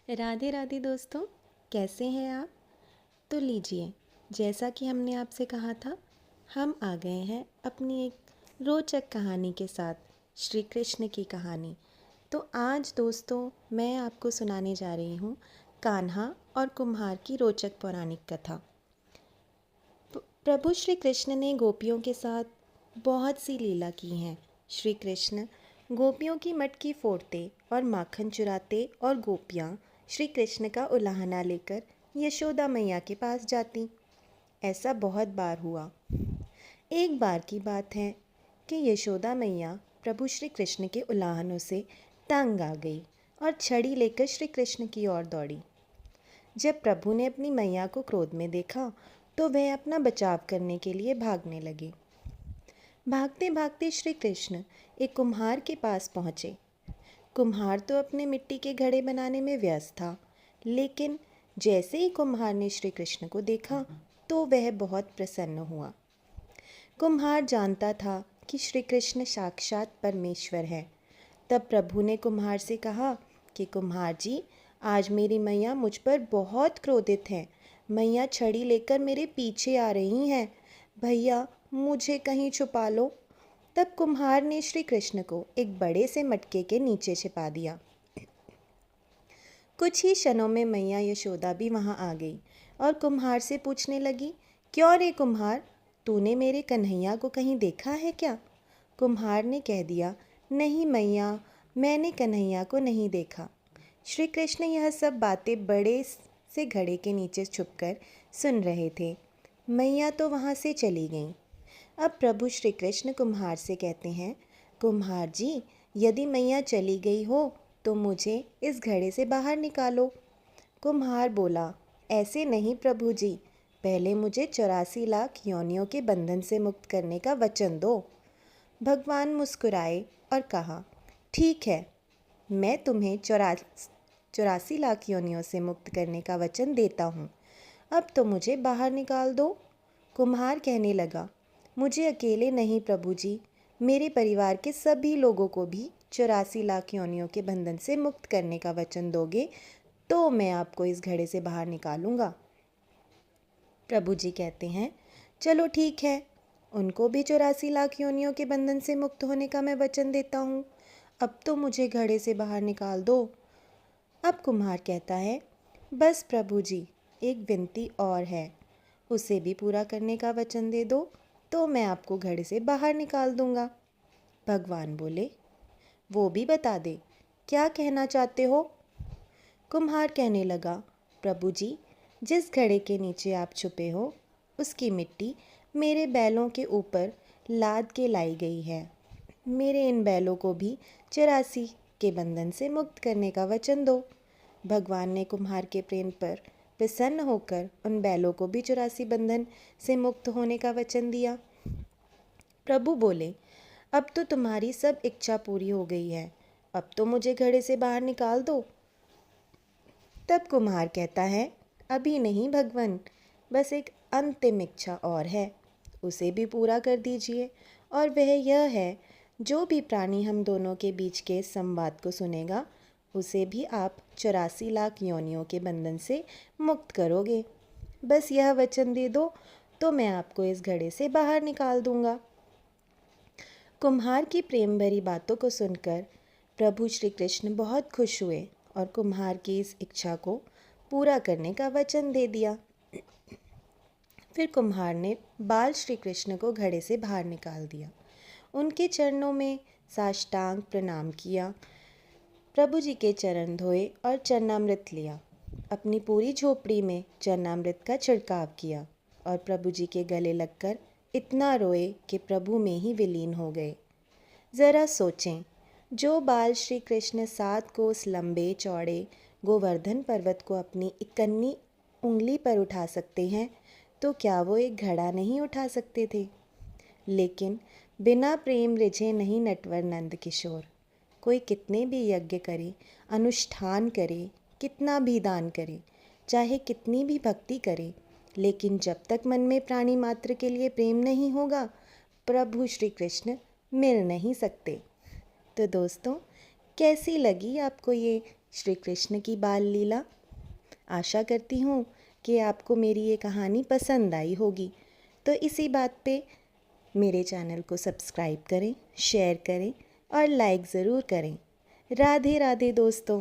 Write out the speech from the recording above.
राधे राधे दोस्तों, कैसे हैं आप। तो लीजिए, जैसा कि हमने आपसे कहा था, हम आ गए हैं अपनी एक रोचक कहानी के साथ, श्री कृष्ण की कहानी। तो आज दोस्तों मैं आपको सुनाने जा रही हूँ कान्हा और कुम्हार की रोचक पौराणिक कथा। प्रभु श्री कृष्ण ने गोपियों के साथ बहुत सी लीला की हैं। श्री कृष्ण गोपियों की मटकी फोड़ते और माखन चुराते और गोपियाँ श्री कृष्ण का उलाहना लेकर यशोदा मैया के पास जाती। ऐसा बहुत बार हुआ। एक बार की बात है कि यशोदा मैया प्रभु श्री कृष्ण के उलाहनों से तंग आ गई और छड़ी लेकर श्री कृष्ण की ओर दौड़ी। जब प्रभु ने अपनी मैया को क्रोध में देखा तो वह अपना बचाव करने के लिए भागने लगे। भागते भागते श्री कृष्ण एक कुम्हार के पास पहुँचे। कुम्हार तो अपने मिट्टी के घड़े बनाने में व्यस्त था, लेकिन जैसे ही कुम्हार ने श्री कृष्ण को देखा तो वह बहुत प्रसन्न हुआ। कुम्हार जानता था कि श्री कृष्ण साक्षात परमेश्वर है। तब प्रभु ने कुम्हार से कहा कि कुम्हार जी, आज मेरी मैया मुझ पर बहुत क्रोधित है। मैया छड़ी लेकर मेरे पीछे आ रही हैं। भैया, मुझे कहीं छुपा लो। तब कुम्हार ने श्री कृष्ण को एक बड़े से मटके के नीचे छिपा दिया। कुछ ही क्षणों में मैया यशोदा भी वहां आ गई और कुम्हार से पूछने लगी, क्यों रे कुम्हार, तूने मेरे कन्हैया को कहीं देखा है क्या। कुम्हार ने कह दिया, नहीं मैया, मैंने कन्हैया को नहीं देखा। श्री कृष्ण यह सब बातें बड़े से घड़े के नीचे छुपकर सुन रहे थे। मैया तो वहाँ से चली गईं। अब प्रभु श्री कृष्ण कुम्हार से कहते हैं, कुम्हार जी, यदि मैया चली गई हो तो मुझे इस घड़े से बाहर निकालो। कुम्हार बोला, ऐसे नहीं प्रभु जी, पहले मुझे 84 लाख योनियों के बंधन से मुक्त करने का वचन दो। भगवान मुस्कुराए और कहा, ठीक है, मैं तुम्हें 84 लाख योनियों से मुक्त करने का वचन देता हूँ। अब तो मुझे बाहर निकाल दो। कुम्हार कहने लगा, मुझे अकेले नहीं प्रभु जी, मेरे परिवार के सभी लोगों को भी 84 लाख योनियों के बंधन से मुक्त करने का वचन दोगे तो मैं आपको इस घड़े से बाहर निकालूंगा। प्रभु जी कहते हैं, चलो ठीक है, उनको भी 84 लाख योनियों के बंधन से मुक्त होने का मैं वचन देता हूँ। अब तो मुझे घड़े से बाहर निकाल दो। अब कुम्हार कहता है, बस प्रभु जी, एक विनती और है, उसे भी पूरा करने का वचन दे दो तो मैं आपको घड़े से बाहर निकाल दूंगा। भगवान बोले, वो भी बता दे, क्या कहना चाहते हो। कुम्हार कहने लगा, प्रभु जी, जिस घड़े के नीचे आप छुपे हो उसकी मिट्टी मेरे बैलों के ऊपर लाद के लाई गई है। मेरे इन बैलों को भी 84 के बंधन से मुक्त करने का वचन दो। भगवान ने कुम्हार के प्रेम पर प्रसन्न होकर उन बैलों को भी 84 बंधन से मुक्त होने का वचन दिया। प्रभु बोले, अब तो तुम्हारी सब इच्छा पूरी हो गई है, अब तो मुझे घड़े से बाहर निकाल दो। तब कुम्हार कहता है, अभी नहीं भगवान, बस एक अंतिम इच्छा और है, उसे भी पूरा कर दीजिए। और वह यह है, जो भी प्राणी हम दोनों के बीच के संवाद को सुनेगा उसे भी आप 84 लाख योनियों के बंधन से मुक्त करोगे। बस यह वचन दे दो तो मैं आपको इस घड़े से बाहर निकाल दूंगा। कुम्हार की प्रेम भरी बातों को सुनकर प्रभु श्री कृष्ण बहुत खुश हुए और कुम्हार की इस इच्छा को पूरा करने का वचन दे दिया। फिर कुम्हार ने बाल श्री कृष्ण को घड़े से बाहर निकाल दिया, उनके चरणों में साष्टांग प्रणाम किया, प्रभु जी के चरण धोए और चरणामृत लिया। अपनी पूरी झोपड़ी में चरणामृत का छिड़काव किया और प्रभु जी के गले लगकर इतना रोए कि प्रभु में ही विलीन हो गए। ज़रा सोचें, जो बाल श्री कृष्ण 7 कोस लंबे चौड़े गोवर्धन पर्वत को अपनी इकन्नी उंगली पर उठा सकते हैं, तो क्या वो एक घड़ा नहीं उठा सकते थे। लेकिन बिना प्रेम रिझे नहीं नटवर नंद किशोर। कोई कितने भी यज्ञ करे, अनुष्ठान करे, कितना भी दान करे, चाहे कितनी भी भक्ति करे, लेकिन जब तक मन में प्राणी मात्र के लिए प्रेम नहीं होगा, प्रभु श्री कृष्ण मिल नहीं सकते। तो दोस्तों, कैसी लगी आपको ये श्री कृष्ण की बाल लीला। आशा करती हूँ कि आपको मेरी ये कहानी पसंद आई होगी। तो इसी बात पे मेरे चैनल को सब्सक्राइब करें, शेयर करें और लाइक ज़रूर करें। राधे राधे दोस्तों।